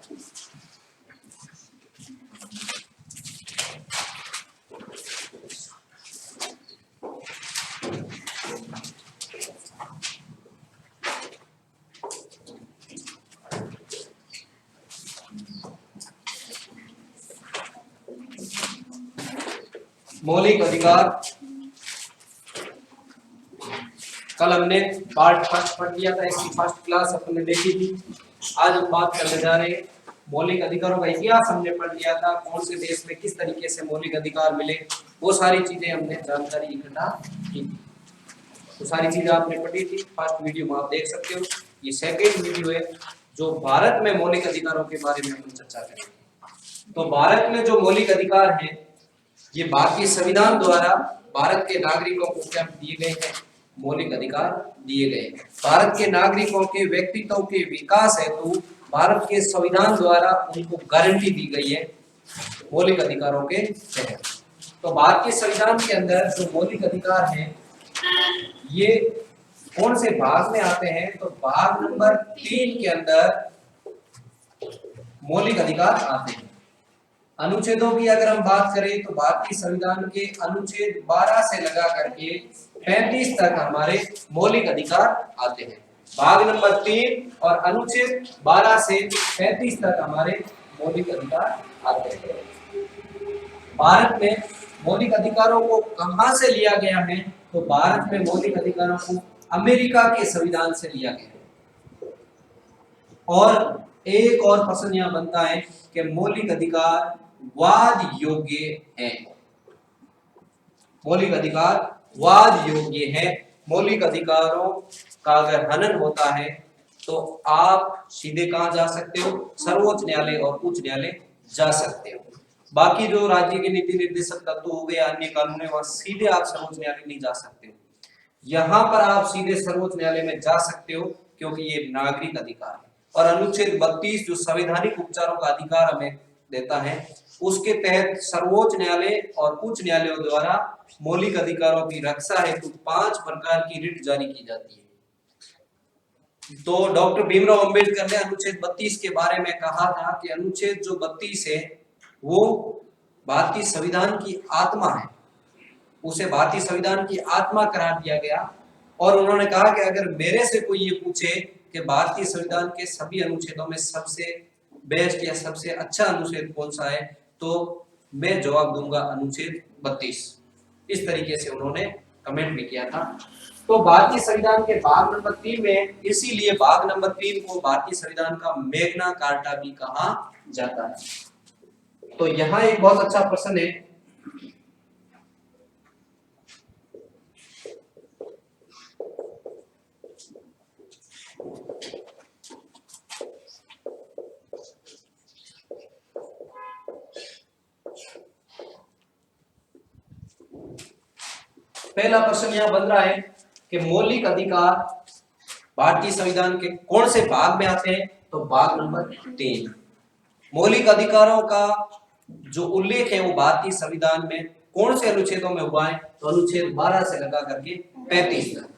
मौलिक अधिकार। कल हमने पार्ट फर्स्ट पढ़ लिया था, इसकी फर्स्ट क्लास अपने देखी थी। आज हम बात करने जा रहे हैं मौलिक अधिकारों का इतिहास हमने पढ़ लिया था, कौन से देश में किस तरीके से मौलिक अधिकार मिले, वो सारी चीजें हमने जानकारी इकट्ठा की थी। तो सारी चीजें आपने पढ़ी थी, फर्स्ट वीडियो में आप देख सकते हो। ये सेकेंड वीडियो है जो भारत में मौलिक अधिकारों के बारे में हम चर्चा करेंगे। तो भारत में जो मौलिक अधिकार है ये भारतीय संविधान द्वारा भारत के नागरिकों को क्या दिए गए हैं, मौलिक अधिकार दिए गए। भारत के नागरिकों के व्यक्तित्व के विकास हेतु भारत के संविधान द्वारा उनको गारंटी दी गई है मौलिक अधिकारों के तहत। तो भारतीय संविधान के अंदर जो मौलिक अधिकार है ये कौन से भाग में आते हैं, तो भाग नंबर 3 के अंदर मौलिक अधिकार आते हैं। अनुच्छेदों की अगर हम बात करें तो भारतीय संविधान के अनुच्छेद 12 से लगा करके 35 तक हमारे मौलिक अधिकार आते हैं। भाग नंबर 3 और अनुच्छेद 12 से 35 तक हमारे मौलिक अधिकार आते हैं। भारत में मौलिक अधिकारों को कहां से लिया गया है, तो भारत में मौलिक अधिकारों को अमेरिका के संविधान से लिया गया है। और एक और प्रश्न यहां बनता है कि मौलिक अधिकार वाद योग्य है। मौलिक अधिकार वाद योग्य है। मौलिक अधिकारों का अगर हनन होता है तो आप सीधे कहां जा सकते हो, सर्वोच्च न्यायालय और उच्च न्यायालय जा सकते हो। बाकी जो राज्य के नीति निर्देशक तत्व हो गए, अन्य कानून है, वहां सीधे आप सर्वोच्च न्यायालय नहीं जा सकते हो। यहां पर आप सीधे सर्वोच्च न्यायालय में जा सकते हो क्योंकि ये नागरिक अधिकार है। और अनुच्छेद 32 जो संवैधानिक उपचारों का अधिकार हमें देता है, उसके तहत सर्वोच्च न्यायालय और उच्च न्यायालयों द्वारा मौलिक अधिकारों की रक्षा हेतु 5 प्रकार की रिट जारी की जाती है। तो डॉक्टर भीमराव अंबेडकर ने अनुच्छेद 32 के बारे में कहा था कि अनुच्छेद जो 32 है वो भारतीय संविधान की आत्मा है, उसे भारतीय संविधान की आत्मा करार दिया गया। और उन्होंने कहा कि अगर मेरे से कोई ये पूछे कि भारतीय संविधान के सभी अनुच्छेदों में सबसे बेस्ट या सबसे अच्छा अनुच्छेद कौन सा है, तो मैं जवाब दूंगा अनुच्छेद 32। इस तरीके से उन्होंने कमेंट भी किया था। तो भारतीय संविधान के भाग नंबर 3 में, इसीलिए भाग नंबर 3 को भारतीय संविधान का मैग्ना कार्टा भी कहा जाता है। तो यहाँ एक बहुत अच्छा प्रश्न है, पहला प्रश्न यहां बन रहा है कि मौलिक अधिकार भारतीय संविधान के कौन से भाग में आते हैं, तो भाग नंबर 3। मौलिक अधिकारों का जो उल्लेख है वो भारतीय संविधान में कौन से अनुच्छेदों में हुआ है, तो अनुच्छेद 12 से लगा करके 35 तक।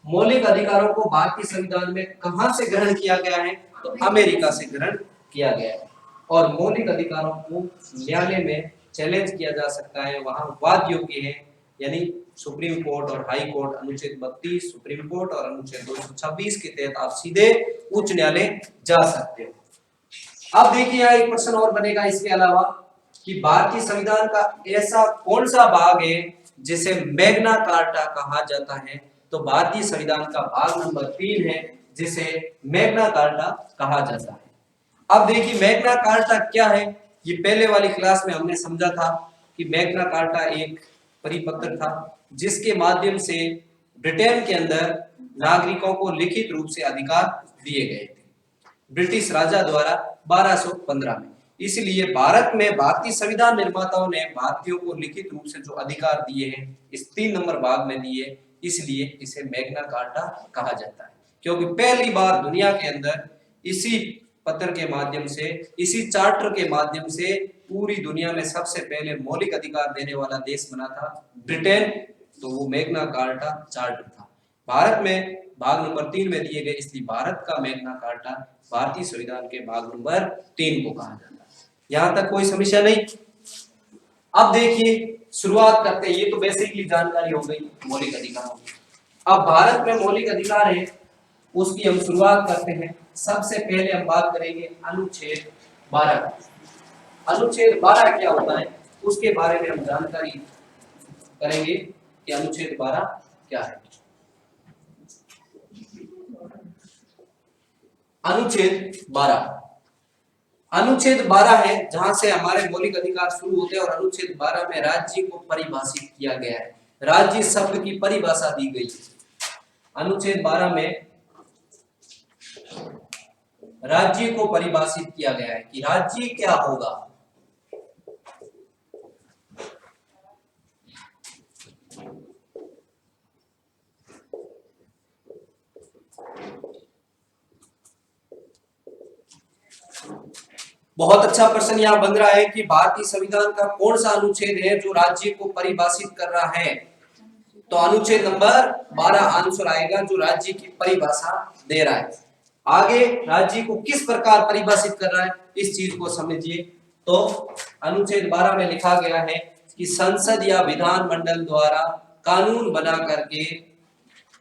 मौलिक अधिकारों को भारतीय संविधान में कहां से ग्रहण किया गया है, तो अमेरिका से ग्रहण किया गया है। और मौलिक अधिकारों को न्यायालय में चैलेंज किया जा सकता है, वहां वाद योग्य है, यानी सुप्रीम कोर्ट और हाई कोर्ट। अनुच्छेद 32 सुप्रीम कोर्ट और अनुच्छेद 226 के तहत आप सीधे उच्च न्यायालय जा सकते हो। अब देखिए यहाँ एक प्रश्न और बनेगा इसके अलावा कि भारतीय संविधान का ऐसा कौन सा भाग है जिसे मैग्ना कार्टा कहा जाता है, तो भारतीय संविधान का भाग नंबर 3 है जिसे मैग्ना कार्टा कहा जाता है। अब देखिए मैग्ना कार्टा क्या है, ये पहले वाली क्लास में हमने समझा था कि मैग्ना कार्टा एक परिपत्र था जिसके माध्यम से ब्रिटेन के अंदर नागरिकों को लिखित रूप से अधिकार दिए गए थे ब्रिटिश राजा द्वारा 1215 में। इसलिए भारत में भारतीय संविधान निर्माताओं ने भारतीयों को लिखित रूप से जो अधिकार दिए हैं इस 3 नंबर भाग में दिए, इसलिए इसे मैग्ना कार्टा कहा जाता है। क्योंकि पहली बार दुनिया के अंदर इसी पत्र के माध्यम से, इसी चार्टर के माध्यम से पूरी दुनिया में सबसे पहले मौलिक अधिकार देने वाला देश बना था ब्रिटेन, तो वो मैग्ना कार्टा चार्टर था। भारत में भाग नंबर 3 में दिए गए, इसलिए भारत का मैग्ना कार्टा भारतीय संविधान के भाग नंबर 3 को कहा जाता है। यहां तक कोई समस्या नहीं। अब देखिए शुरुआत करते हैं, ये तो बेसिकली जानकारी हो गई मौलिक अधिकारों की। अब भारत में मौलिक अधिकार है, उसकी हम शुरुआत करते हैं। सबसे पहले हम बात करेंगे अनुच्छेद 12। अनुच्छेद 12 क्या होता है उसके बारे में हम जानकारी करेंगे कि अनुच्छेद 12 क्या है। अनुच्छेद 12, अनुच्छेद 12 है जहां से हमारे मौलिक अधिकार शुरू होते हैं और अनुच्छेद 12 में राज्य को परिभाषित किया गया है, राज्य शब्द की परिभाषा दी गई है। अनुच्छेद 12 में राज्य को परिभाषित किया गया है कि राज्य क्या होगा। बहुत अच्छा प्रश्न यहाँ बन रहा है कि भारतीय संविधान का कौन सा अनुच्छेद है जो राज्य को परिभाषित कर रहा है। तो अनुच्छेद नंबर 12 आंसर आएगा जो राज्य की परिभाषा दे रहा है। आगे राज्य को किस प्रकार परिभाषित कर रहा है इस चीज को समझिए। तो अनुच्छेद 12 में लिखा गया है कि संसद या विधानमंडल द्वारा कानून बना करके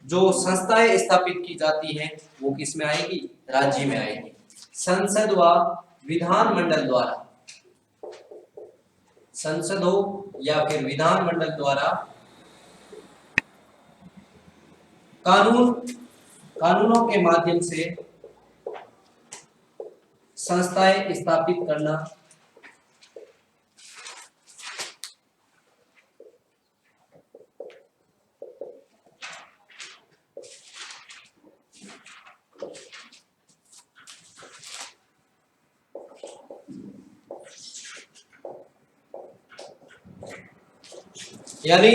जो संस्थाएं स्थापित की जाती हैं वो किस में आएगी, राज्य में आएगी। संसद व विधानमंडल द्वारा, संसद हो या फिर विधानमंडल द्वारा कानूनों के माध्यम से संस्थाएं स्थापित करना यानी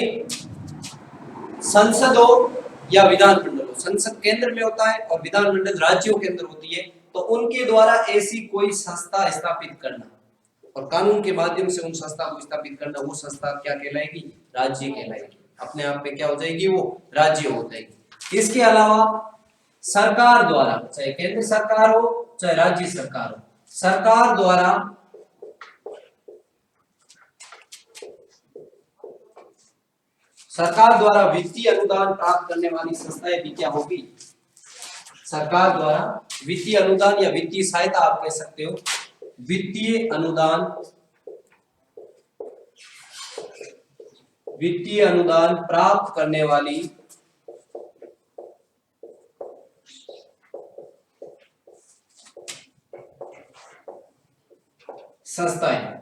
संसद हो या विधानमंडल हो, संसद केंद्र में होता है और विधानमंडल राज्यों के अंदर होती है, तो उनके द्वारा ऐसी कोई संस्था स्थापित करना और कानून के माध्यम से उन संस्था को स्थापित करना, वो संस्था क्या कहलाएगी, राज्य कहलाएगी। अपने आप में क्या हो जाएगी, वो राज्य हो जाएगी। इसके अलावा सरकार द्वारा, चाहे केंद्र सरकार हो चाहे राज्य सरकार हो, सरकार द्वारा वित्तीय अनुदान प्राप्त करने वाली संस्थाएं भी क्या होगी, सरकार द्वारा वित्तीय अनुदान या वित्तीय सहायता आप कह सकते हो, वित्तीय अनुदान प्राप्त करने वाली संस्थाएं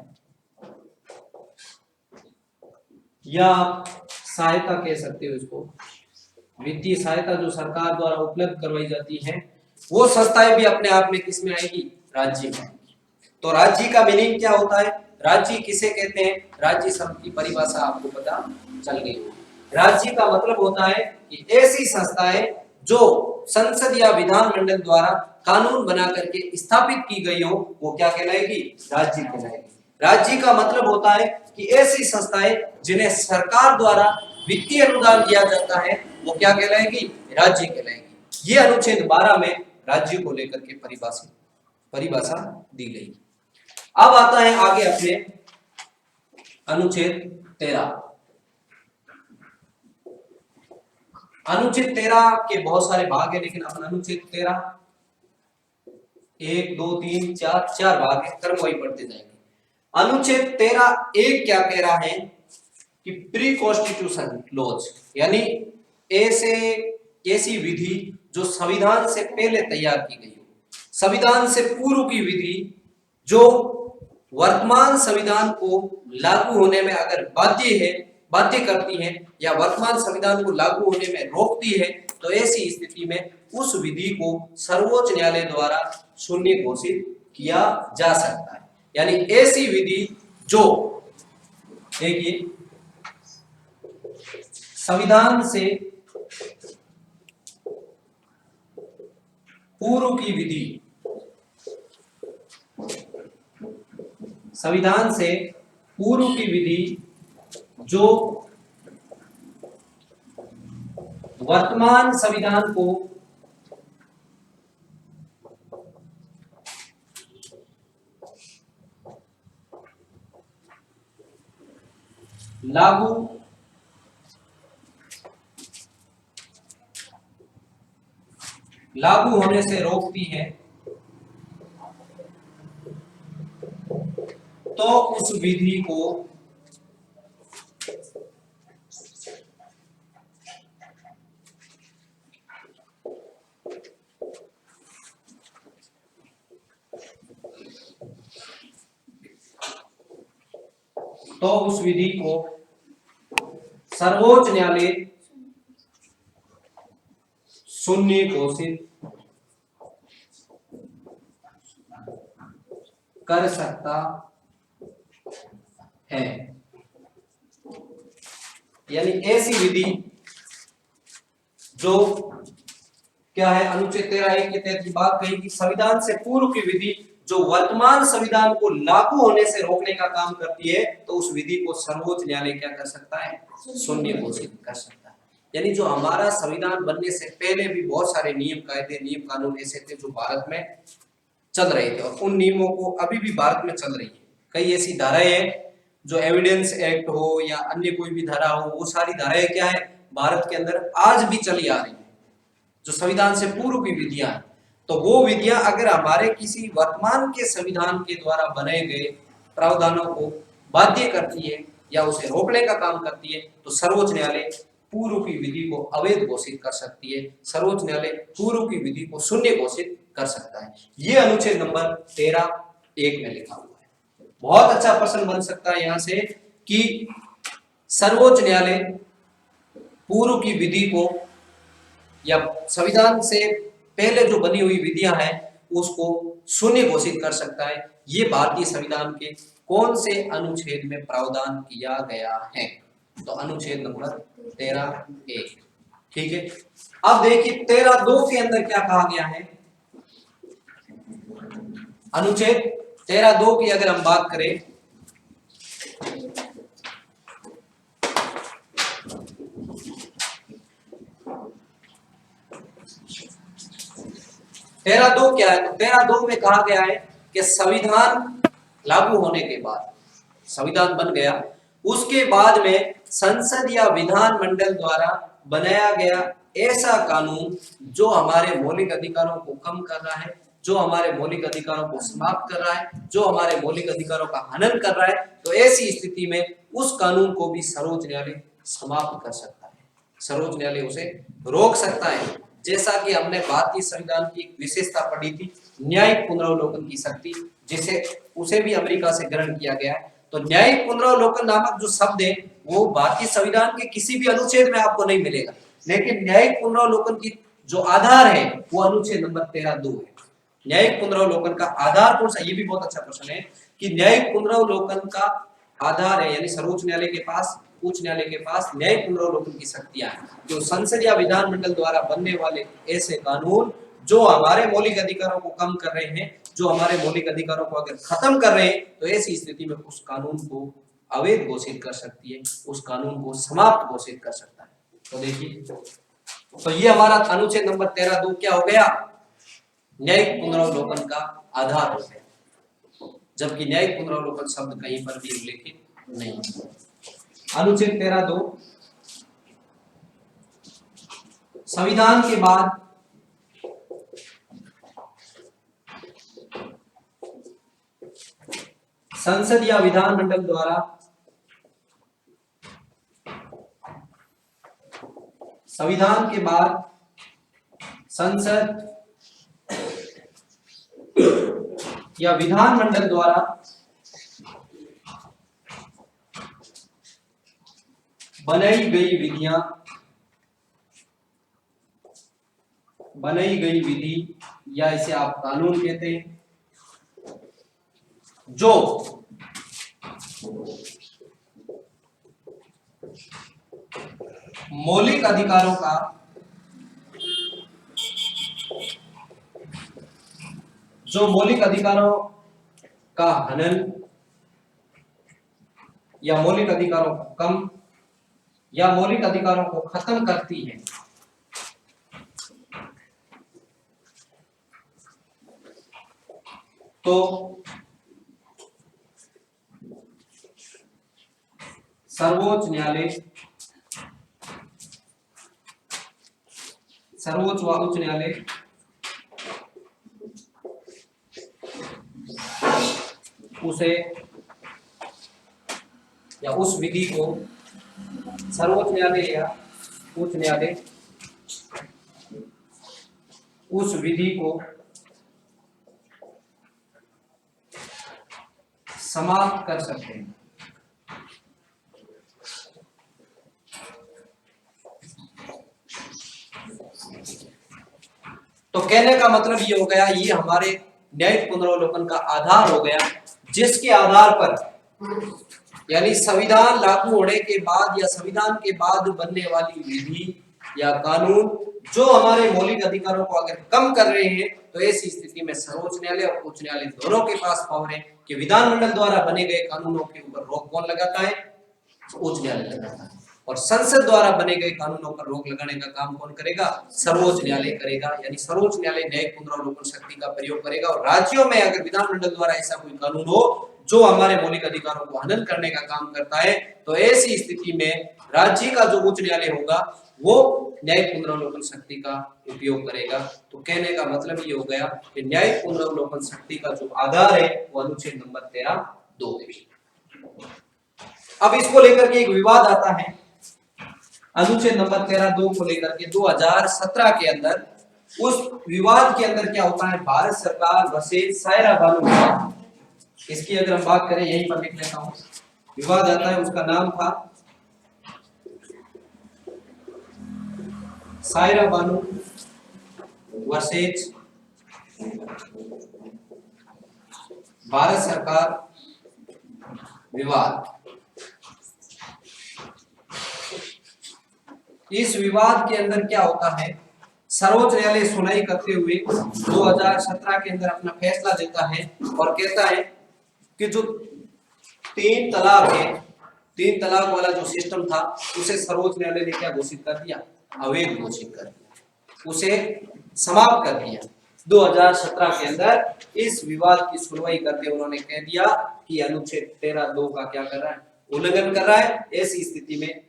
या सहायता कह सकते हो इसको, वित्तीय सहायता जो सरकार द्वारा उपलब्ध करवाई जाती है, वो संस्थाएं भी अपने आप में किस में आएगी, राज्य में आएगी। तो राज्य का मीनिंग क्या होता है, राज्य किसे कहते हैं, राज्य शब्द की परिभाषा आपको पता चल गई। राज्य का मतलब होता है कि ऐसी संस्थाएं जो संसद या विधानमंडल द्वारा कानून बना करके स्थापित की गई हो, वो क्या कहलाएगी, राज्य कहलाएगी। राज्य का मतलब होता है कि ऐसी संस्थाएं जिन्हें सरकार द्वारा वित्तीय अनुदान दिया जाता है, वो क्या कहलाएगी, राज्य कहलाएगी। ये अनुच्छेद 12 में राज्य को लेकर के परिभाषा दी गई। अब आता है आगे अपने अनुच्छेद 13। अनुच्छेद 13 के बहुत सारे भाग है, लेकिन अपन अनुच्छेद 13 1 2 3 4 भाग है, क्रम वही पढ़ते जाएंगे। अनुच्छेद 13 एक क्या कह रहा है कि प्री कॉन्स्टिट्यूशन लॉज, यानी ऐसी विधि जो संविधान से पहले तैयार की गई हो, संविधान से पूर्व की विधि जो वर्तमान संविधान को लागू होने में अगर बाध्य करती है या वर्तमान संविधान को लागू होने में रोकती है, तो ऐसी स्थिति में उस विधि को सर्वोच्च न्यायालय द्वारा शून्य घोषित किया जा सकता है। यानी ऐसी विधि जो, देखिए, संविधान से पूर्व की विधि, संविधान से पूर्व की विधि जो वर्तमान संविधान को लागू लागू होने से रोकती है तो उस विधि को सर्वोच्च न्यायालय शून्य घोषित कर सकता है। यानी ऐसी विधि जो क्या है, अनुच्छेद 13(1) के तहत की बात कही कि संविधान से पूर्व की विधि जो वर्तमान संविधान को लागू होने से रोकने का काम करती है, तो उस विधि को सर्वोच्च न्यायालय क्या कर सकता है, शून्य घोषित कर सकता है। यानी जो हमारा संविधान बनने से पहले भी बहुत सारे नियम कायदे नियम कानून ऐसे थे जो भारत में चल रहे थे और उन नियमों को अभी भी भारत में चल रही है। कई ऐसी धाराएं हैं जो एविडेंस एक्ट हो या अन्य कोई भी धारा हो, वो सारी धाराएं क्या है, भारत के अंदर आज भी चली आ रही है, जो संविधान से पूर्व की विधियां हैं। तो वो विधियां अगर हमारे किसी वर्तमान के संविधान के द्वारा बनाए गए प्रावधानों को बाध्य करती है या उसे रोकने का काम करती है, तो सर्वोच्च न्यायालय पूर्व की विधि को अवैध घोषित कर सकती है, सर्वोच्च न्यायालय पूर्व की विधि को शून्य घोषित कर सकता है। ये अनुच्छेद नंबर 13(1) में लिखा हुआ है। बहुत अच्छा प्रश्न बन सकता है यहां से कि सर्वोच्च न्यायालय पूर्व की विधि को या संविधान से पहले जो बनी हुई विधियां हैं उसको शून्य घोषित कर सकता है। ये भारतीय संविधान के कौन से अनुच्छेद में प्रावधान किया गया है, तो अनुच्छेद नंबर 13(1). ठीक है, अब देखिए 13(2) के अंदर क्या कहा गया है। अनुच्छेद 13(2) की अगर हम बात करें, तेरह दो क्या है, तो 13(2) में कहा गया है कि संविधान लागू होने के बाद, संविधान बन गया, उसके बाद में संसद या विधान मंडल द्वारा बनाया गया ऐसा कानून जो हमारे मौलिक अधिकारों को कम कर रहा है, जो हमारे मौलिक अधिकारों को समाप्त कर रहा है, जो हमारे मौलिक अधिकारों का हनन कर रहा है, तो ऐसी स्थिति में उस कानून को भी सर्वोच्च न्यायालय समाप्त कर सकता है, सर्वोच्च न्यायालय उसे रोक सकता है। जैसा कि हमने भारतीय संविधान की एक विशेषता पढ़ी थी, न्यायिक पुनरावलोकन की शक्ति, जिसे उसे भी अमेरिका से ग्रहण किया गया है। तो न्यायिक पुनरावलोकन नामक जो शब्द है वो भारतीय संविधान के किसी भी अनुच्छेद में आपको नहीं मिलेगा, लेकिन न्यायिक पुनरावलोकन की जो आधार है वो अनुच्छेद नंबर 13(2) है। न्यायिक पुनरावलोकन का आधार कौन सा, ये भी बहुत अच्छा प्रश्न है कि न्यायिक पुनरावलोकन का आधार है, यानी सर्वोच्च न्यायालय के पास, उच्च न्यायालय के पास न्यायिक पुनरावलोकन की शक्तियां हैं, जो संसद या विधान मंडल द्वारा बनने वाले ऐसे कानून जो हमारे मौलिक अधिकारों को कम कर रहे हैं, जो हमारे मौलिक अधिकारों को अगर खत्म कर रहे हैं, तो ऐसी स्थिति में उस कानून को अवैध घोषित कर सकती है, उस कानून को समाप्त घोषित कर सकता है। तो देखिए, तो ये हमारा अनुच्छेद नंबर 13(2) क्या हो गया, न्यायिक पुनरावलोकन का आधार हो गया, जबकि न्यायिक पुनरावलोकन शब्द कहीं पर भी उल्लेखित नहीं। अनुच्छेद 13(2) संविधान के बाद संसद या विधान मंडल द्वारा संविधान के बाद संसद या विधान मंडल द्वारा बनाई गई विधि या इसे आप कानून कहते हैं, जो मौलिक अधिकारों का हनन या मौलिक अधिकारों को कम या मौलिक अधिकारों को खत्म करती है, तो सर्वोच्च न्यायालय, सर्वोच्च व उच्च न्यायालय उसे या उस विधि को, सर्वोच्च न्यायालय या उच्च न्यायालय उस विधि को समाप्त कर सकते हैं। तो कहने का मतलब ये हो गया, ये हमारे न्यायिक पुनरावलोकन का आधार हो गया, जिसके आधार पर यानी संविधान लागू होने के बाद या संविधान के बाद बनने वाली विधि या कानून जो हमारे मौलिक अधिकारों को अगर कम कर रहे हैं, तो ऐसी स्थिति में सर्वोच्च न्यायालय और उच्च न्यायालय दोनों के पास पावर है कि विधानमंडल द्वारा बने गए कानूनों के ऊपर रोक कौन लगाता है? उच्च न्यायालय लगाता है। और संसद द्वारा बने गए कानूनों पर रोक लगाने का काम कौन करेगा? सर्वोच्च न्यायालय करेगा। यानी सर्वोच्च न्यायालय न्यायिक पुनरावलोकन शक्ति का प्रयोग करेगा। और राज्यों में अगर विधानमंडल द्वारा ऐसा कोई कानून हो जो हमारे मौलिक अधिकारों को हनन करने का काम करता है, तो ऐसी स्थिति में राज्य का जो उच्च न्यायालय होगा वो न्यायिक पुनरावलोकन शक्ति का उपयोग करेगा। तो कहने का मतलब ये हो गया कि न्यायिक पुनरावलोकन शक्ति का जो आधार है वो अनुच्छेद नंबर 13(2) है। अब इसको लेकर के एक विवाद आता है, अनुच्छेद नंबर 13(2) को लेकर के 2017 के अंदर। उस विवाद के अंदर क्या होता है? भारत सरकार वर्सेस सायरा बानू, इसकी अगर हम बात करें, यहीं पर लिख लेता हूं, विवाद आता है, उसका नाम था सायरा बानू वर्सेस भारत सरकार विवाद। इस विवाद के अंदर क्या होता है? सर्वोच्च न्यायालय सुनवाई करते हुए 2017 के अंदर अपना फैसला देता है और कहता है कि जो 3 तलाक है, 3 तलाक वाला जो सिस्टम था उसे सर्वोच्च न्यायालय ने क्या घोषित कर दिया? अवैध घोषित कर दिया, उसे समाप्त कर दिया। 2017 के अंदर इस विवाद की सुनवाई करते हुए उन्होंने कह दिया कि अनुच्छेद 13(2) का क्या कर रहा है? उल्लंघन कर रहा है। ऐसी स्थिति में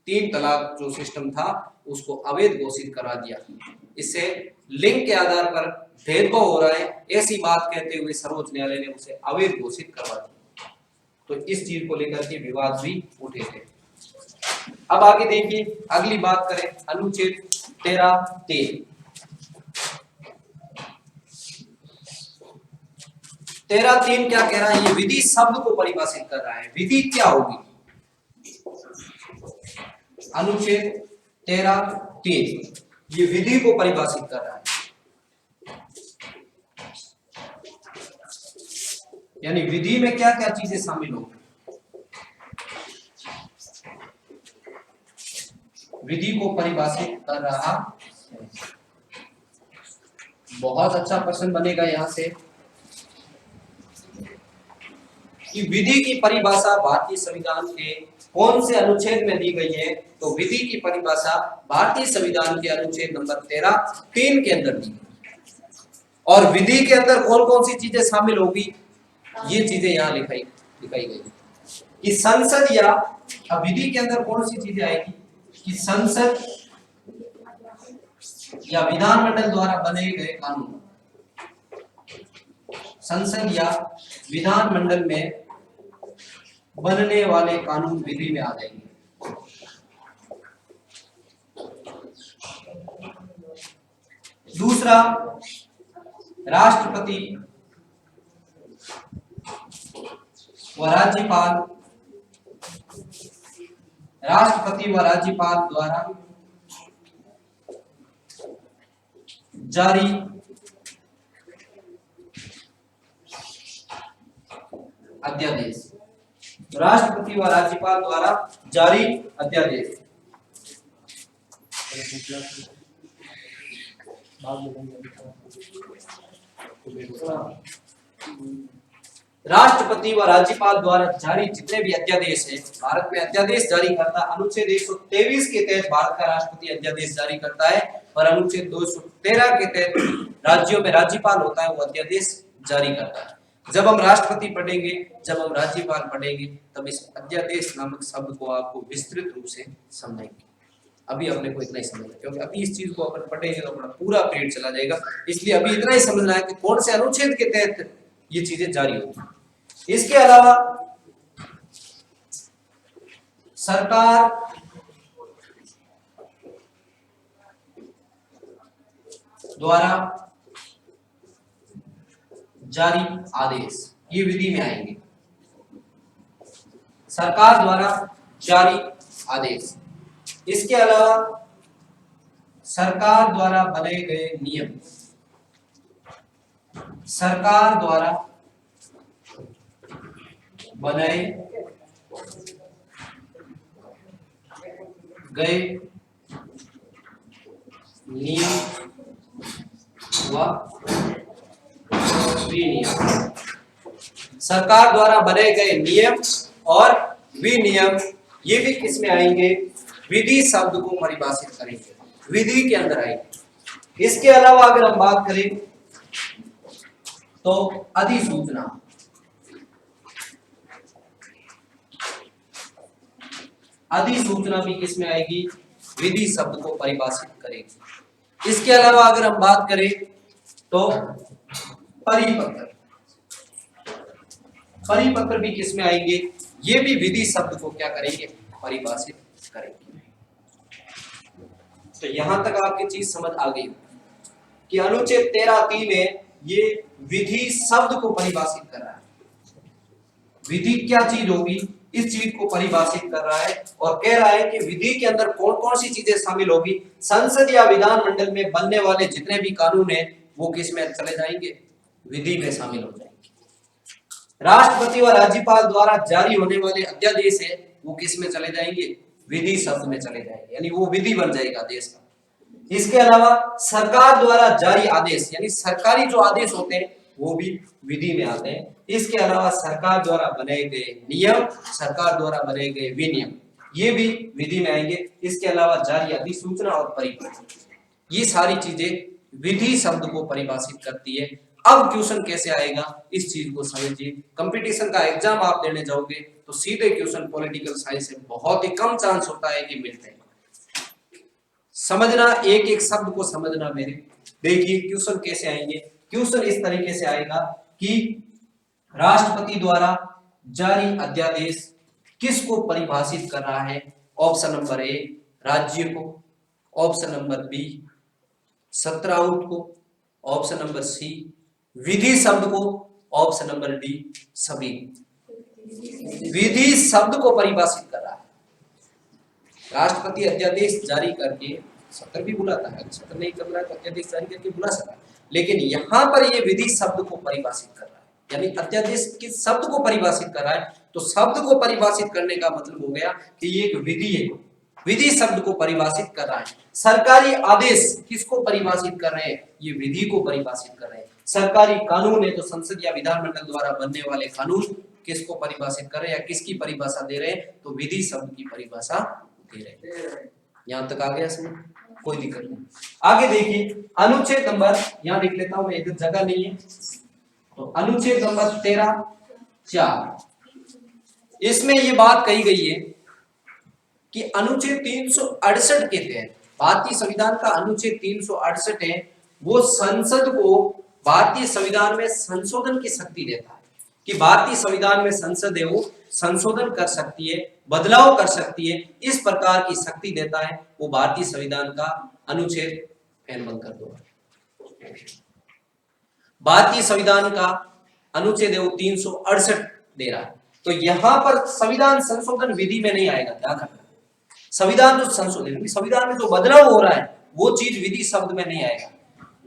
3 तलाक जो सिस्टम था उसको अवैध घोषित करा दिया। इससे लिंग के आधार पर भेदभाव हो रहा है, ऐसी बात कहते हुए सर्वोच्च न्यायालय ने उसे अवैध घोषित करवा दिया। तो इस चीज को लेकर के विवाद भी उठे थे। अब आगे देखिए, अगली बात करें अनुच्छेद 13(3). 13(3) क्या कह रहा है? ये विधि शब्द को परिभाषित कर रहा है। विधि क्या होगी? अनुच्छेद 13(3 ये विधि को परिभाषित कर रहा है। यानी विधि में क्या क्या चीजें शामिल होंगी? विधि को परिभाषित कर रहा है। बहुत अच्छा प्रश्न बनेगा यहां से कि विधि की परिभाषा भारतीय संविधान के कौन से अनुच्छेद में दी गई है? तो विधि की परिभाषा भारतीय संविधान के अनुच्छेद नंबर 13(3) के अंदर दी गई। और विधि के अंदर कौन कौन सी चीजें शामिल होगी, ये चीजें यहाँ लिखाई गई कि संसद या विधि के अंदर कौन सी चीजें आएगी कि संसद या विधानमंडल द्वारा बने गए कानून, संसद या विधानमंडल में बनने वाले कानून विधि में आ जाएंगे। दूसरा, राष्ट्रपति व राज्यपाल द्वारा जारी अध्यादेश, राष्ट्रपति व राज्यपाल द्वारा जारी अध्यादेश। राष्ट्रपति व राज्यपाल द्वारा जारी जितने भी अध्यादेश है, भारत में अध्यादेश जारी करता अनुच्छेद 123 के तहत भारत का राष्ट्रपति अध्यादेश जारी करता है, और अनुच्छेद 213 के तहत राज्यों में राज्यपाल होता है वो अध्यादेश जारी करता है। जब हम राष्ट्रपति पढ़ेंगे, जब हम राज्यपाल पढ़ेंगे, तब इस अध्यादेश नामक शब्द को आपको विस्तृत रूप से समझेंगे। अभी अपने को इतना ही समझना, क्योंकि अभी इस चीज को अपन पढ़ेंगे तो अपना पूरा पीरियड चला जाएगा। इसलिए अभी इतना ही समझना है कि कौन से अनुच्छेद के तहत ये चीजें जारी होती। इसके अलावा सरकार द्वारा जारी आदेश, ये विधि में आएंगे। सरकार द्वारा जारी आदेश, इसके अलावा सरकार द्वारा बनाए गए नियम, सरकार द्वारा बनाए गए नियम व विनियम, सरकार द्वारा बनाए गए नियम और विनियम, ये भी किस में आएंगे? विधि शब्द को परिभाषित करेंगे, विधि के अंदर आएंगे। इसके अलावा अगर हम बात करें तो अधिसूचना, अधिसूचना भी किस में आएगी? विधि शब्द को परिभाषित करेगी। इसके अलावा अगर हम बात करें तो परिपत्र, परिपत्र भी किस में आएंगे? ये भी विधि शब्द को क्या करेंगे? परिभाषित करेंगे। तो यहां तक आपकी चीज समझ आ गई कि अनुच्छेद 13(3) है, ये विधि शब्द को परिभाषित कर रहा है। विधि क्या चीज होगी, इस चीज को परिभाषित कर रहा है और कह रहा है कि विधि के अंदर कौन कौन सी चीजें शामिल होगी। संसद या विधानमंडल में बनने वाले जितने भी कानून हैं वो किस में चले जाएंगे? विधि में शामिल हो जाएंगे। राष्ट्रपति व राज्यपाल द्वारा जारी होने वाले अध्यादेश है वो किस में चले जाएंगे? विधि शब्द में चले जाएंगे, यानी वो विधि बन जाएगा देश का। इसके अलावा सरकार द्वारा जारी आदेश, यानी सरकारी जो आदेश होते हैं वो भी विधि में आते हैं। इसके अलावा सरकार द्वारा बनाए गए नियम, सरकार द्वारा बनाए गए विनियम, ये भी विधि में आएंगे। इसके अलावा जारी अधिसूचना और परिपत्र, ये सारी चीजें विधि शब्द को परिभाषित करती है। अब क्वेश्चन कैसे आएगा इस चीज को समझिए। कंपटीशन का एग्जाम आप देने जाओगे तो सीधे क्वेश्चन पॉलिटिकल साइंस से बहुत ही कम चांस होता है कि मिलते हैं। समझना, एक एक शब्द को समझना मेरे। देखिए क्वेश्चन कैसे आएंगे। क्वेश्चन इस तरीके से आएगा कि राष्ट्रपति द्वारा जारी अध्यादेश किसको परिभाषित कर रहा है? ऑप्शन नंबर ए राज्य को, ऑप्शन नंबर बी सत्र आउट को, ऑप्शन नंबर सी विधि शब्द को, ऑप्शन नंबर डी सभी। विधि शब्द को परिभाषित कर रहा है। राष्ट्रपति अध्यादेश जारी करके, सत्र भी बुलाता है, सत्र नहीं कर रहा है तो अध्यादेश जारी करके बुला सकता है, लेकिन यहां पर ये विधि शब्द को परिभाषित कर रहा है, यानी अध्यादेश के शब्द को परिभाषित कर रहा है। तो शब्द को परिभाषित करने का मतलब हो गया कि ये एक विधि है, विधि शब्द को परिभाषित कर रहा है। सरकारी आदेश किसको परिभाषित कर रहे हैं? ये विधि को परिभाषित कर रहे हैं। सरकारी कानून है तो संसद या विधानमंडल द्वारा बनने वाले कानून किसको परिभाषित कर रहे हैं या किसकी परिभाषा दे रहे हैं? तो विधि शब्द की परिभाषा दे रहे हैं। यहां तक आ गया समझ? कोई दिक्कत नहीं। आगे देखिए अनुच्छेद नंबर, यहां लिख लेता हूं मैं, इधर जगह नहीं है तो अनुच्छेद नंबर 13(4), इसमें ये बात कही गई है कि अनुच्छेद 368 के तहत, भारतीय संविधान का अनुच्छेद 368 है, वो संसद को भारतीय संविधान में संशोधन की शक्ति देता है कि भारतीय संविधान में संसद है वो संशोधन कर सकती है, बदलाव कर सकती है, इस प्रकार की शक्ति देता है वो भारतीय संविधान का अनुच्छेद, फैन बंद कर दो, भारतीय संविधान का अनुच्छेद है वो 368 दे रहा है। तो यहां पर संविधान संशोधन विधि में नहीं आएगा, ध्यान रखना। संविधान जो संशोधन, संविधान में जो बदलाव हो रहा है वो चीज विधि शब्द में नहीं आएगा।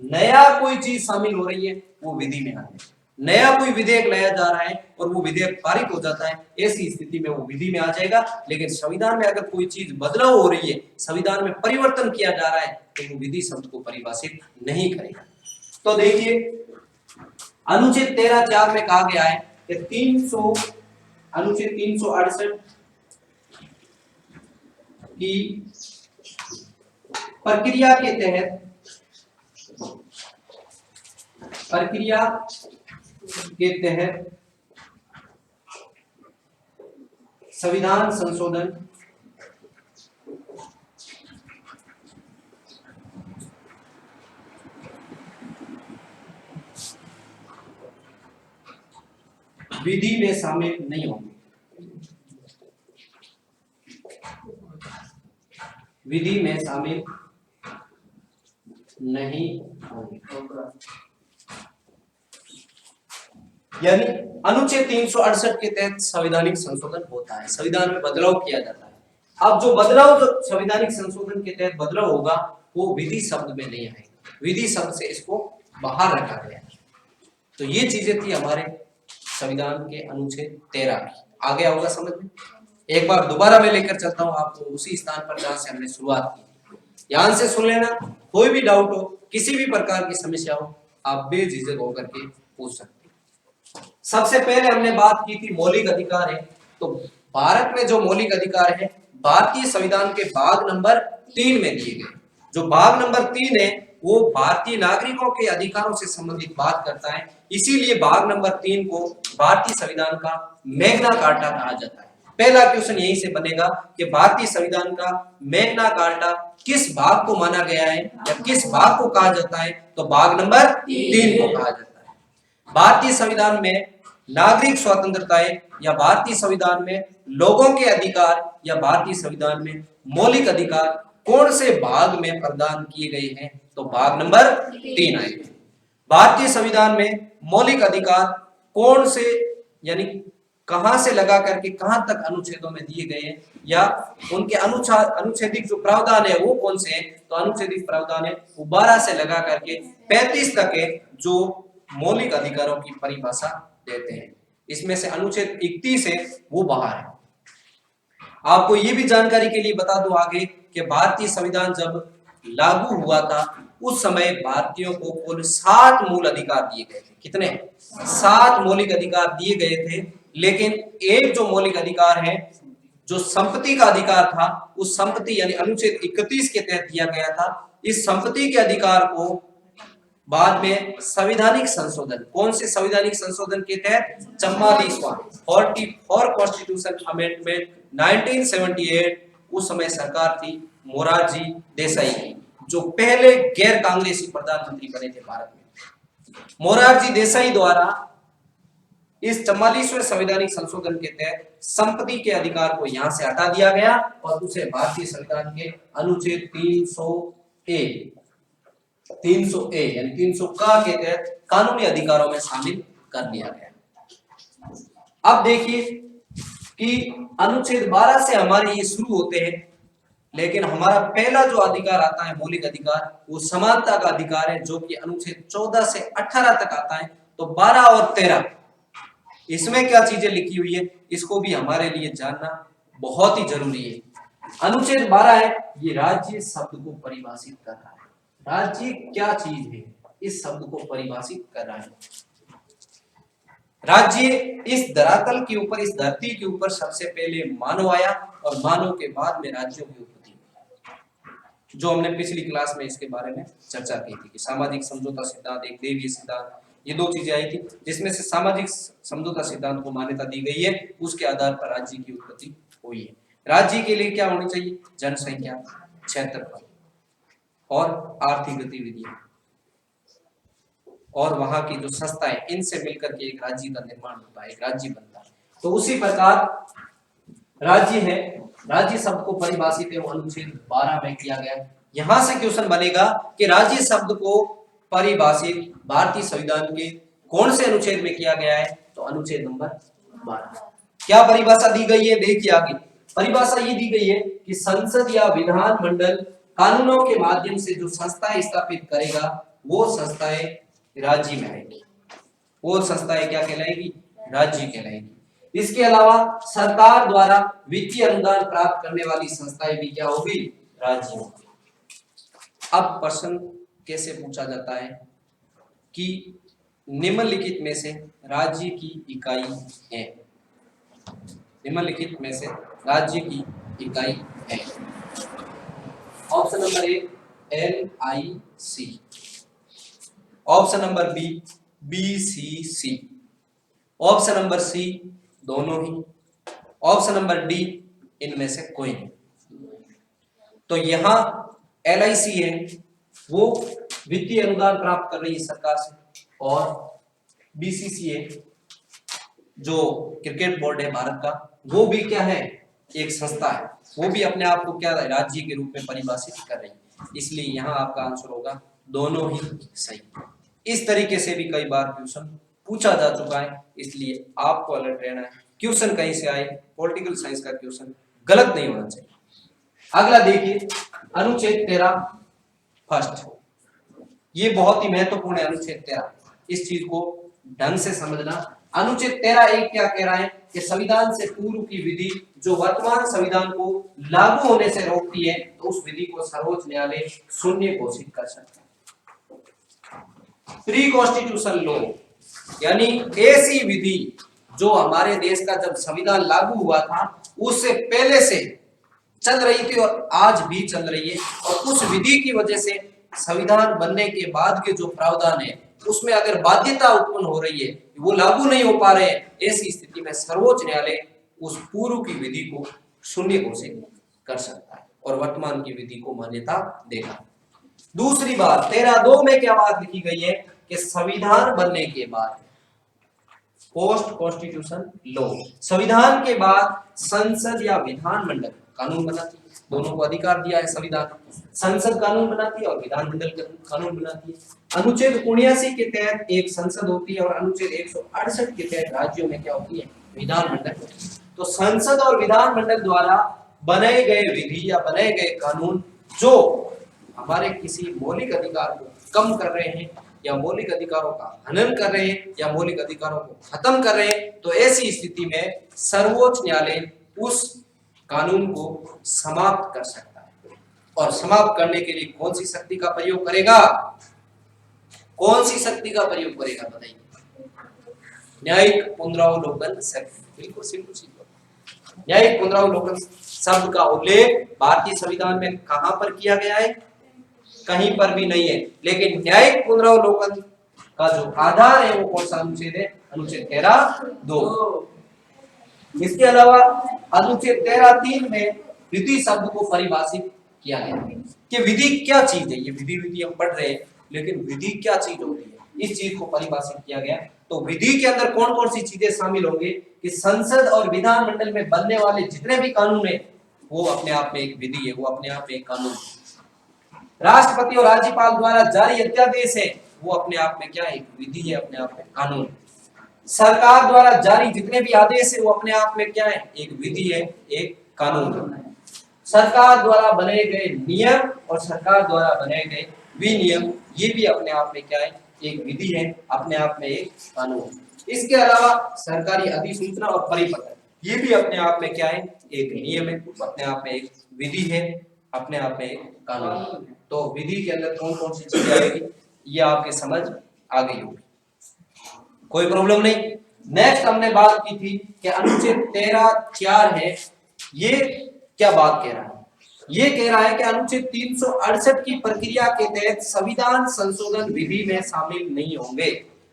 नया कोई चीज शामिल हो रही है वो विधि में आएगा। नया कोई विधेयक लाया जा रहा है और वो विधेयक पारित हो जाता है, ऐसी स्थिति में वो विधि में आ जाएगा। लेकिन संविधान में अगर कोई चीज बदलाव हो रही है, संविधान में परिवर्तन किया जा रहा है तो वो विधि शब्द को परिभाषित नहीं करेगा। तो देखिए अनुच्छेद 13(4) में कहा गया है कि अनुच्छेद 368 की प्रक्रिया के तहत, प्रक्रिया के तहत संविधान संशोधन विधि में शामिल नहीं होंगे, विधि में शामिल नहीं होंगे। यानी अनुच्छेद 368 के तहत संवैधानिक संशोधन होता है, संविधान में बदलाव किया जाता है। अब जो बदलाव जो संवैधानिक संशोधन के तहत बदलाव होगा वो विधि शब्द में नहीं आएगा, विधि शब्द से इसको बाहर रखा गया है। तो ये चीजें थी हमारे संविधान के अनुच्छेद 13 की। आ गया होगा समझ में? एक बार दोबारा मैं लेकर चलता हूँ आपको उसी स्थान पर जहां से हमने शुरुआत की। ध्यान से सुन लेना, कोई भी डाउट हो, किसी भी प्रकार की समस्या हो, आप बेझिझक होकर के पूछ सकते हैं। सबसे पहले हमने बात की थी मौलिक अधिकार है। तो भारत में जो मौलिक अधिकार है भारतीय संविधान के भाग नंबर 3 में दिए गए। जो भाग नंबर 3 है वो भारतीय नागरिकों के अधिकारों से संबंधित बात करता है, इसीलिए भाग नंबर 3 को भारतीय संविधान का मैग्ना कार्टा कहा जाता है। पहला क्वेश्चन यहीं से बनेगा कि भारतीय संविधान का मैग्ना कार्टा किस भाग को माना गया है या किस भाग को कहा जाता है? तो भाग नंबर 3 को कहा जाता है। भारतीय संविधान में नागरिक स्वतंत्रताएं या भारतीय संविधान में लोगों के अधिकार या भारतीय संविधान में मौलिक अधिकार कौन से भाग में प्रदान किए गए हैं? तो भाग नंबर 3 आएगा। भारतीय संविधान में मौलिक अधिकार कौन से यानी कहां से लगा करके कहां तक अनुच्छेदों में दिए गए हैं या उनके अनुच्छेदिक जो प्रावधान है वो कौन से हैं? तो अनुच्छेदिक प्रावधान है वो 12 से लगा करके 35 तक है जो मौलिक अधिकारों की परिभाषा देते हैं। इसमें से अनुच्छेद 31 है वो बाहर है। आपको ये भी जानकारी के लिए बता दूं आगे कि भारतीय संविधान जब लागू हुआ था उस समय भारतीयों को कुल 7 मूल अधिकार दिए गए थे। कितने? 7 मौलिक अधिकार दिए गए थे, लेकिन एक जो मौलिक अधिकार है जो संपत्ति का अधिकार था, उस संपत्ति यानी अनुच्छेद 31 के तहत दिया गया था। इस संपत्ति के अधिकार को बाद में संवैधानिक संशोधन, कौन से संवैधानिक संशोधन के तहत? 44वां 44 कॉन्स्टिट्यूशन अमेंडमेंट 1978, उस समय सरकार थी मोरारजी देसाई की, जो पहले गैर कांग्रेसी प्रधानमंत्री बने थे भारत में। मोरारजी देसाई द्वारा इस 44वें संवैधानिक संशोधन के तहत संपत्ति के अधिकार को यहां से हटा दिया गया और उसे भारतीय संविधान के अनुच्छेद 300 ए यानी 300 का के तहत कानूनी अधिकारों में शामिल कर लिया गया। अब देखिए कि अनुच्छेद 12 से हमारे ये शुरू होते हैं, लेकिन हमारा पहला जो अधिकार आता है मौलिक अधिकार वो समानता का अधिकार है, जो कि अनुच्छेद 14 से 18 तक आता है। तो 12 और 13 इसमें क्या चीजें लिखी हुई है इसको भी हमारे लिए जानना बहुत ही जरूरी है। अनुच्छेद 12 है ये राज्य शब्द को परिभाषित कर रहा है। राज्य क्या चीज है इस शब्द को परिभाषित कर रहा है। राज्य इस धरातल के ऊपर, इस धरती के ऊपर सबसे पहले मानव आया और मानव के बाद में राज्यों की उत्पत्ति हुई, जो हमने पिछली क्लास में इसके बारे में चर्चा की थी कि सामाजिक समझौता सिद्धांत, एक देवीय सिद्धांत, ये 2 चीजें आई थी, जिसमें से सामाजिक समझौता सिद्धांत को मान्यता दी गई है, उसके आधार पर राज्य की उत्पत्ति हुई है। राज्य के लिए क्या होनी चाहिए? जनसंख्या, क्षेत्रफल और आर्थिक गतिविधियां और वहां की जो संस्थाएं, इनसे मिलकर के एक राज्य का निर्माण होता है, एक राज्य बनता है। तो उसी प्रकार राज्य है, राज्य शब्द को परिभाषित है अनुच्छेद 12 में किया गया। यहां से क्वेश्चन बनेगा कि राज्य शब्द को परिभाषित भारतीय संविधान के कौन से अनुच्छेद में किया गया है? तो अनुच्छेद नंबर 12। क्या परिभाषा दी गई है? देखिए आगे परिभाषा ये दी गई है कि संसद या विधान मंडल कानूनों के माध्यम से जो संस्थाएं स्थापित करेगा वो संस्थाएं राज्य में आएगी। वो संस्थाएं क्या कहलाएगी? राज्य कहलाएगी। इसके अलावा सरकार द्वारा वित्तीय अनुदान प्राप्त करने वाली संस्थाएं भी क्या होगी? राज्य होगी। अब प्रश्न कैसे पूछा जाता है कि निम्नलिखित में से राज्य की इकाई है? निम्नलिखित में से राज्य की इकाई है? Option number A LIC, option number B BCC, option number C दोनों ही, ऑप्शन नंबर डी इनमें से कोई नहीं। तो यहां LIC है वो वित्तीय अनुदान प्राप्त कर रही है सरकार से, और BCCI जो क्रिकेट बोर्ड है भारत का, वो भी क्या है, एक संस्था है, वो भी अपने आप को क्या राज्य के रूप में परिभाषित कर रही है। इसलिए यहाँ आपका आंसर होगा दोनों ही सही। इस तरीके से भी कई बार क्वेश्चन पूछा जा चुका है, इसलिए आपको अलर्ट रहना है। क्वेश्चन कहीं से आए, पॉलिटिकल साइंस का क्वेश्चन गलत नहीं होना चाहिए। अगला देखिए अनुच्छेद 13 फर्स्ट, ये बहुत ही महत्वपूर्ण है अनुच्छेद 13, इस चीज को ढंग से समझना। अनुच्छेद 13(1) क्या कह रहा है कि संविधान से पूर्व की विधि जो वर्तमान संविधान को लागू होने से रोकती है, तो उस विधि को सर्वोच्च न्यायालय शून्य घोषित कर सकता है। प्री कॉन्स्टिट्यूशन लॉ यानी ऐसी विधि जो हमारे देश का जब संविधान लागू हुआ था उससे पहले से चल रही थी और आज भी चल रही है, और उस विधि की वजह से संविधान बनने के बाद के जो प्रावधान है उसमें अगर बाध्यता उत्पन्न हो रही है, वो लागू नहीं हो पा रहे हैं, ऐसी स्थिति में सर्वोच्च न्यायालय उस पूर्व की विधि को शून्य घोषित कर सकता है और वर्तमान की विधि को मान्यता देगा। दूसरी बात 13(2) में क्या बात लिखी गई है कि संविधान बनने के बाद पोस्ट कॉन्स्टिट्यूशन लॉ, संविधान के बाद संसद या विधानमंडल कानून बनाती है। दोनों को अधिकार दिया है संविधान, संसद कानून बनाती है और विधानमंडल कानून बनाती है। अनुच्छेद 79 के तहत एक संसद होती है और अनुच्छेद 168 के तहत राज्यों में क्या होती है, विधानमंडल। तो संसद और विधानमंडल द्वारा बनाए गए विधि या बनाए गए कानून जो हमारे किसी मौलिक अधिकार को कम कर रहे हैं या मौलिक अधिकारों का हनन कर रहे हैं या मौलिक अधिकारों को खत्म कर रहे हैं, तो ऐसी स्थिति में सर्वोच्च न्यायालय उस कानून को समाप्त कर सकता है। और समाप्त करने के लिए कौन सी शक्ति का प्रयोग करेगा, कौन सी शक्ति का प्रयोग करेगा बताइए? न्यायिक पुनरावलोकन शक्ति। बिल्कुल सिंपल। न्यायिक पुनरावलोकन शब्द का उल्लेख भारतीय संविधान में कहां पर किया गया है? कहीं पर भी नहीं है। लेकिन न्यायिक पुनरावलोकन का जो आधार है वो कौन सा अनुच्छेद है? अनुच्छेद 13(2). इसके अलावा अनुच्छेद 13(3) में विधि शब्द को परिभाषित किया गया है कि विधि क्या चीज है। ये विधि हम पढ़ रहे हैं, लेकिन विधि क्या चीज होती है, इस चीज को परिभाषित किया गया। तो विधि के अंदर कौन कौन सी चीजें शामिल होंगे कि संसद और विधानमंडल में बनने वाले जितने भी कानून है वो अपने आप में एक विधि है, वो अपने आप में एक कानून है। राष्ट्रपति और राज्यपाल द्वारा जारी अध्यादेश है वो अपने आप में क्या है, एक विधि है, अपने आप में कानून। सरकार द्वारा जारी जितने भी आदेश है वो अपने आप में क्या है, एक विधि है, एक कानून। सरकार द्वारा बनाए गए नियम और सरकार द्वारा बनाए गए विनियम, ये भी अपने आप में क्या है, एक विधि है, अपने आप में एक कानून। इसके अलावा सरकारी अधिसूचना और परिपत्र, ये भी अपने आप में क्या है, एक नियम है, अपने आप में एक विधि है, अपने आप में एक कानून। तो विधि के अंदर कौन कौन सी चीजें आएगी ये आपके समझ आ गई होगी, कोई प्रॉब्लम नहीं। नेक्स्ट हमने बात की थी कि अनुच्छेद 13(4) है, ये क्या बात कह रहा है? ये कह रहा है कि अनुच्छेद 368 की प्रक्रिया के तहत संविधान संशोधन विधि में शामिल नहीं होंगे।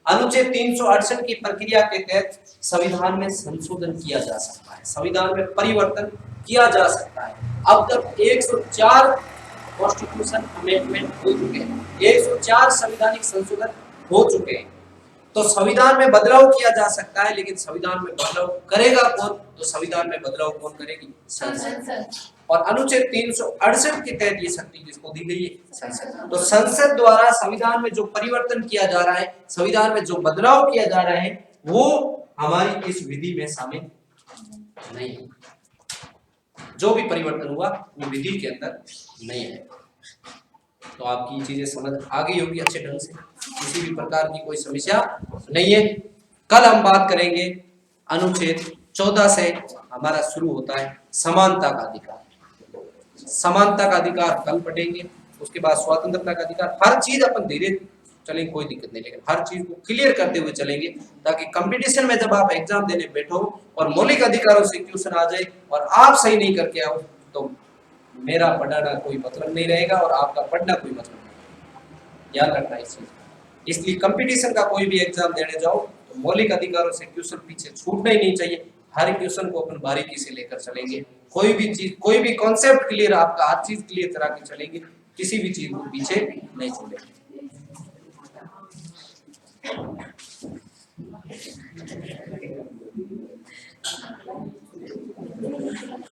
अनुच्छेद 368 की प्रक्रिया के तहत संविधान में संशोधन किया जा सकता है, संविधान में परिवर्तन किया जा सकता है। अब तक 104 कॉन्स्टिट्यूशन अमेंडमेंट हो चुके हैं, 104 संवैधानिक संशोधन हो चुके हैं। तो संविधान में बदलाव किया जा सकता है, लेकिन संविधान में बदलाव करेगा कौन? तो संविधान में बदलाव कौन करेगी? संसद। और अनुच्छेद 368 के तहत ये शक्ति किसको दी गई है? संसद। तो संसद द्वारा संविधान में जो परिवर्तन किया जा रहा है, संविधान में जो बदलाव किया जा रहा है, वो हमारी इस विधि में शामिल नहीं है। जो भी परिवर्तन हुआ वो विधि के अंदर नहीं है। तो आपकी चीजें समझ आ गई होगी अच्छे ढंग से, किसी भी प्रकार की कोई समस्या नहीं है। कल हम बात करेंगे अनुच्छेद 14 से हमारा शुरू होता है समानता का अधिकार। समानता का अधिकार कल पढ़ेंगे, उसके बाद स्वतंत्रता का अधिकार। हर चीज अपन धीरे चलेंगे, कोई दिक्कत नहीं, लेकिन हर चीज को क्लियर करते हुए चलेंगे ताकि कंपटीशन में जब आप एग्जाम देने बैठो और मौलिक अधिकारों से क्वेश्चन आ जाए और आप सही नहीं करके आओ तो मेरा पढ़ाना कोई मतलब नहीं रहेगा और आपका पढ़ना कोई मतलब नहीं, याद रखना इस चीज। इसलिए कंपटीशन का कोई भी एग्जाम देने जाओ तो मौलिक अधिकारों से क्वेश्चन पीछे छूटना ही नहीं चाहिए। हर क्वेश्चन को अपन बारीकी से लेकर चलेंगे। कोई भी चीज, कोई भी कॉन्सेप्ट क्लियर, आपका हर चीज क्लियर करा के चलेंगे, किसी भी चीज को पीछे नहीं छोड़ेंगे।